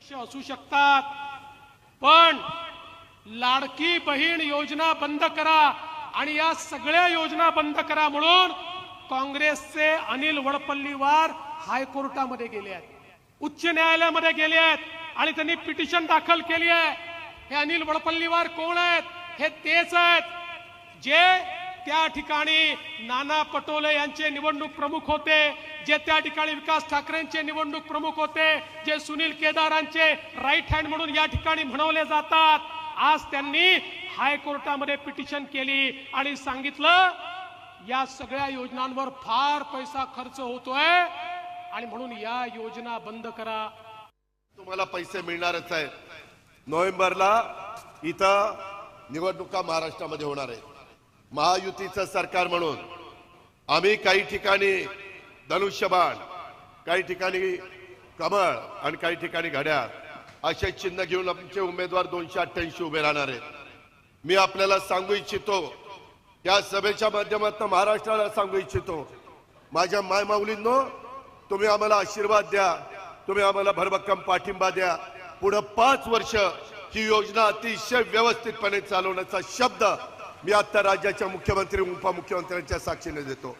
पक्ष असू शकतात, पण लाडकी बहीण योजना बंद करा आणि या सगळ्या योजना बंद करा म्हणून काँग्रेसचे अनिल वडपल्लीवार हायकोर्टामध्ये गेले आहेत, उच्च न्यायालयामध्ये गेले आहेत आणि त्यांनी पिटिशन दाखल केली आहे। हे अनिल वडपल्लीवार कोण आहेत? हे तेच आहेत जे त्या ठिकाणी नाना पटोले यांचे निवडणूक प्रमुख होते, जे त्या ठिकाणी विकास ठाकरेंचे निवडणूक प्रमुख होते, जे सुनील केदारांचे राईट हँड म्हणून या ठिकाणी म्हणवले जातात। आज त्यांनी हायकोर्टामध्ये पिटिशन केली आणि सांगितलं या सगळ्या योजनांवर फार पैसा खर्च होतोय आणि म्हणून या योजना बंद करा। तुम्हाला पैसे मिळणारच आहेत। नोव्हेंबरला इथं निवडणुका महाराष्ट्रामध्ये होणार आहे। महायुतीचं सरकार म्हणून आम्ही काही ठिकाणी धनुष्यबाण, काही ठिकाणी कमळ आणि काही ठिकाणी घड्याळ असे चिन्ह घेऊन आमचे उमेदवार 288 उभे राहणार आहेत। मी आपल्याला सांगू इच्छितो, या सभेच्या माध्यमातून महाराष्ट्राला सांगू इच्छितो, माझ्या मायमाऊलींनो, तुम्ही आम्हाला आशीर्वाद द्या, तुम्ही आम्हाला भरभक्कम पाठिंबा द्या। पुढे 5 वर्ष ही योजना अतिशय व्यवस्थितपणे चालवण्याचा शब्द मी आता राज्याच्या मुख्यमंत्री उपमुख्यमंत्र्यांच्या साक्षीने देतो।